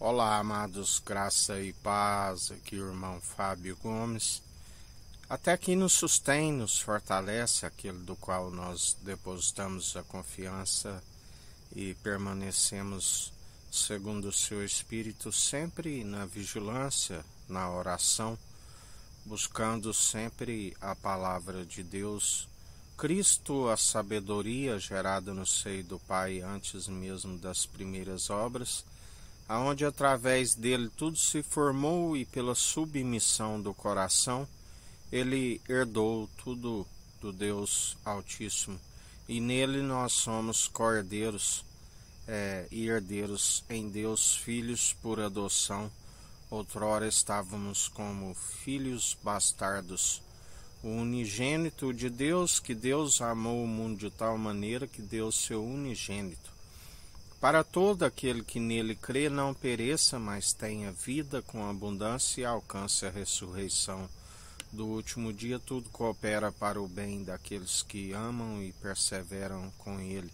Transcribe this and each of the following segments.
Olá, amados, graça e paz, aqui o irmão Fábio Gomes. Até que nos sustém, nos fortalece, aquele do qual nós depositamos a confiança e permanecemos segundo o seu Espírito, sempre na vigilância, na oração, buscando sempre a palavra de Deus, Cristo, a sabedoria gerada no seio do Pai antes mesmo das primeiras obras, aonde através dele tudo se formou e pela submissão do coração ele herdou tudo do Deus Altíssimo, e nele nós somos cordeiros e herdeiros em Deus, filhos por adoção. Outrora estávamos como filhos bastardos. O unigênito de Deus, que Deus amou o mundo de tal maneira que deu seu unigênito, para todo aquele que nele crê não pereça, mas tenha vida com abundância e alcance a ressurreição do último dia. Tudo coopera para o bem daqueles que amam e perseveram com ele.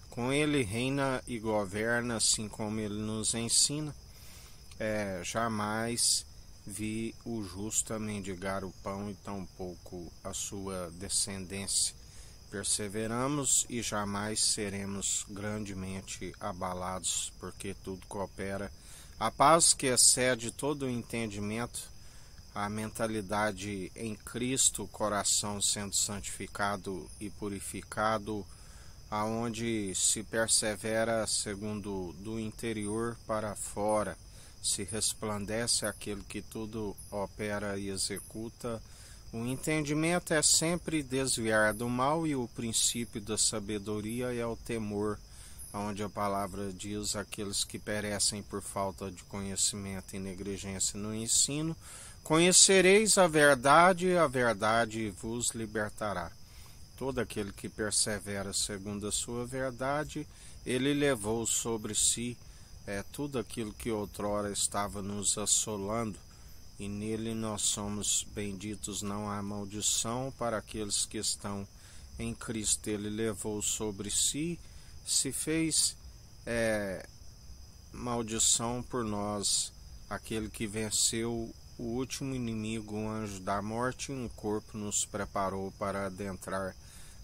Com ele reina e governa, assim como ele nos ensina. Jamais vi o justo a mendigar o pão e tampouco a sua descendência. Perseveramos e jamais seremos grandemente abalados, porque tudo coopera. A paz que excede todo o entendimento, a mentalidade em Cristo, o coração sendo santificado e purificado, aonde se persevera segundo do interior para fora, se resplandece aquele que tudo opera e executa. O entendimento é sempre desviar do mal, e o princípio da sabedoria é o temor, onde a palavra diz: aqueles que perecem por falta de conhecimento e negligência no ensino, conhecereis a verdade e a verdade vos libertará. Todo aquele que persevera segundo a sua verdade, ele levou sobre si tudo aquilo que outrora estava nos assolando, e nele nós somos benditos. Não há maldição para aqueles que estão em Cristo. Ele levou sobre si, se fez maldição por nós, aquele que venceu o último inimigo, o anjo da morte, e um corpo nos preparou para adentrar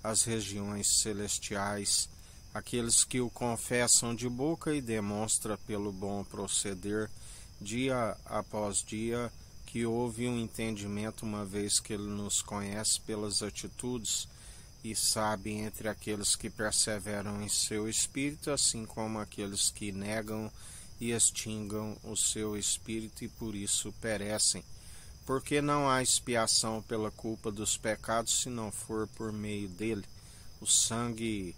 as regiões celestiais. Aqueles que o confessam de boca e demonstra pelo bom proceder, dia após dia, que houve um entendimento, uma vez que ele nos conhece pelas atitudes e sabe entre aqueles que perseveram em seu espírito, assim como aqueles que negam e extingam o seu espírito e por isso perecem. Porque não há expiação pela culpa dos pecados, se não for por meio dele. O sangue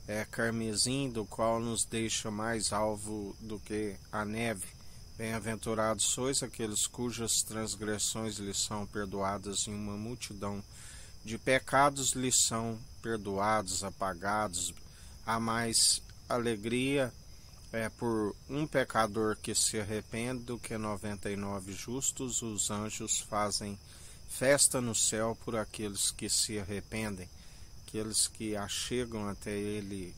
é carmesim, do qual nos deixa mais alvo do que a neve. Bem-aventurados sois aqueles cujas transgressões lhes são perdoadas, em uma multidão de pecados lhes são perdoados, apagados. Há mais alegria por um pecador que se arrepende do que 99 justos. Os anjos fazem festa no céu por aqueles que se arrependem, aqueles que achegam até ele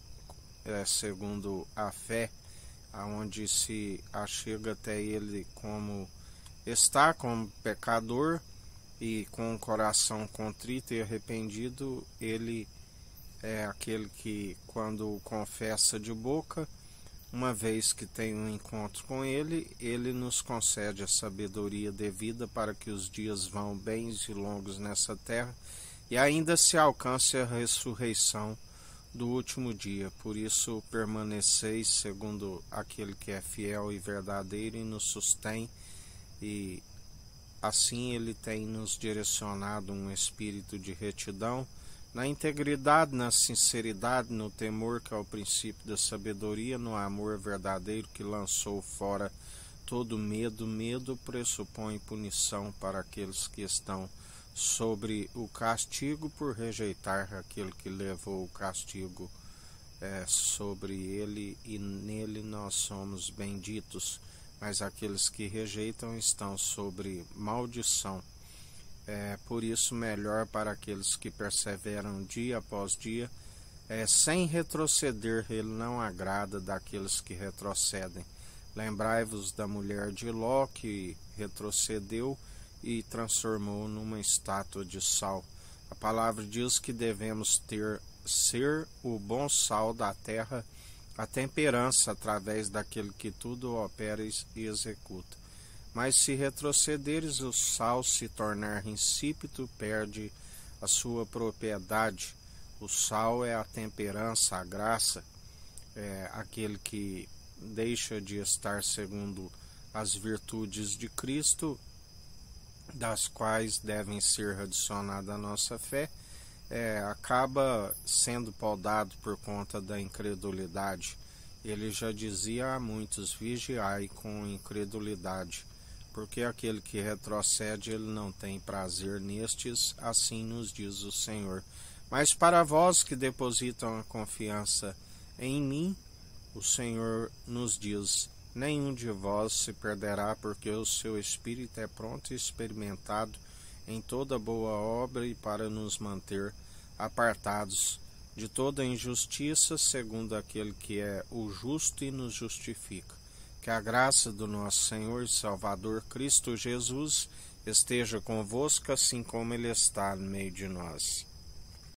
segundo a fé, aonde se achega até ele como está, como pecador, e com o coração contrito e arrependido. Ele é aquele que, quando confessa de boca, uma vez que tem um encontro com ele, ele nos concede a sabedoria devida para que os dias vão bens e longos nessa terra, e ainda se alcance a ressurreição do último dia. Por isso permaneceis segundo aquele que é fiel e verdadeiro e nos sustém, e assim ele tem nos direcionado um espírito de retidão, na integridade, na sinceridade, no temor, que é o princípio da sabedoria, no amor verdadeiro que lançou fora todo medo. Medo pressupõe punição para aqueles que estão sobre o castigo por rejeitar aquele que levou o castigo sobre ele, e nele nós somos benditos. Mas aqueles que rejeitam estão sobre maldição. Por isso, melhor para aqueles que perseveram dia após dia, sem retroceder. Ele não agrada daqueles que retrocedem. Lembrai-vos da mulher de Ló, que retrocedeu e transformou numa estátua de sal. A palavra diz que devemos ser o bom sal da terra, a temperança através daquele que tudo opera e executa. Mas se retrocederes, o sal se tornar insípido, perde a sua propriedade. O sal é a temperança, a graça, é aquele que deixa de estar segundo as virtudes de Cristo, das quais devem ser adicionadas à nossa fé, acaba sendo podado por conta da incredulidade. Ele já dizia a muitos: vigiai com incredulidade, porque aquele que retrocede, ele não tem prazer nestes, assim nos diz o Senhor. Mas para vós que depositam a confiança em mim, o Senhor nos diz: nenhum de vós se perderá, porque o seu espírito é pronto e experimentado em toda boa obra, e para nos manter apartados de toda injustiça, segundo aquele que é o justo e nos justifica. Que a graça do nosso Senhor e Salvador Cristo Jesus esteja convosco, assim como Ele está no meio de nós.